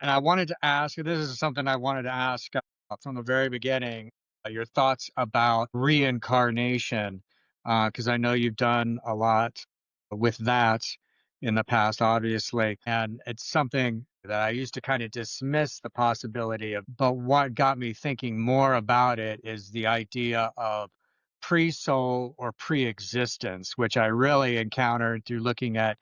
And I wanted to ask you, this is something I wanted to ask from the very beginning, your thoughts about reincarnation, because I know you've done a lot with that in the past, obviously. And it's something that I used to kind of dismiss the possibility of. But what got me thinking more about it is the idea of pre soul or pre existence, which I really encountered through looking at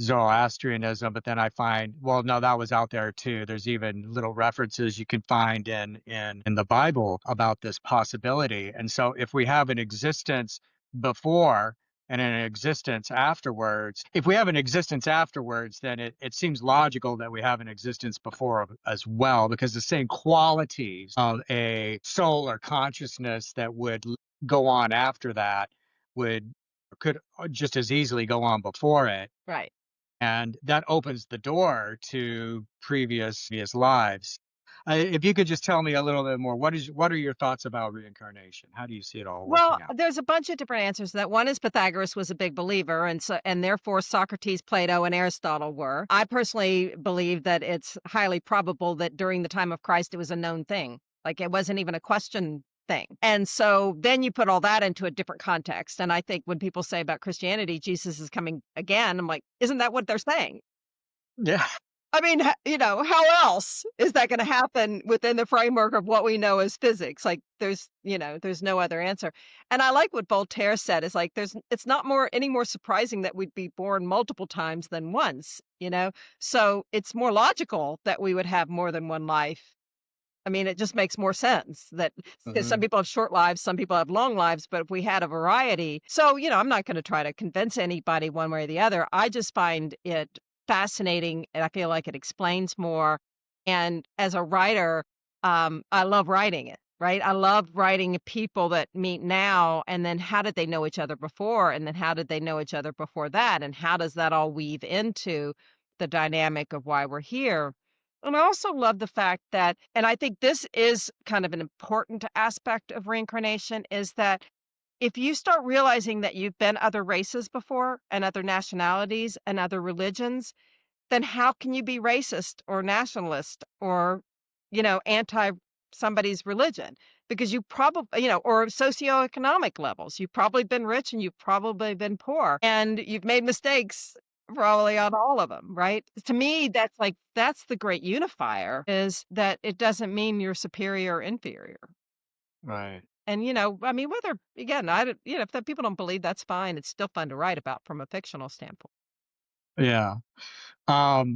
Zoroastrianism, but then I find, well, no, that was out there too. There's even little references you can find in the Bible about this possibility. And so if we have an existence before and an existence afterwards, if we have an existence afterwards, then it seems logical that we have an existence before as well, because the same qualities of a soul or consciousness that would go on after that would could just as easily go on before it, Right. and that opens the door to previous lives. If you could just tell me a little bit more, what are your thoughts about reincarnation? How do you see it all Well, working out? there's a bunch of different answers to that. One is Pythagoras was a big believer, and therefore Socrates, Plato, and Aristotle were. I personally believe that it's highly probable that during the time of Christ it was a known thing. Like it wasn't even a question thing. And so then you put all that into a different context. And I think when people say about Christianity, Jesus is coming again, I'm like, isn't that what they're saying? Yeah. I mean, how else is that gonna happen within the framework of what we know as physics? Like, there's no other answer. And I like what Voltaire said, is like, it's not any more surprising that we'd be born multiple times than once, you know? So, it's more logical that we would have more than one life. I mean, it just makes more sense that 'cause some Hmm. people have short lives, some people have long lives, but if we had a variety, I'm not gonna try to convince anybody one way or the other. I just find it fascinating, and I feel like it explains more. And as a writer, I love writing it, right? I love writing people that meet now, and then how did they know each other before, and then how did they know each other before that, and how does that all weave into the dynamic of why we're here? And I also love the fact that, and I think this is kind of an important aspect of reincarnation, is that if you start realizing that you've been other races before and other nationalities and other religions, then how can you be racist or nationalist or, anti somebody's religion? Because you probably, or socioeconomic levels. You've probably been rich and you've probably been poor and you've made mistakes probably on all of them, right? To me, that's the great unifier, is that it doesn't mean you're superior or inferior. Right. And, I mean, whether, again, if the people don't believe, that's fine. It's still fun to write about from a fictional standpoint. Yeah.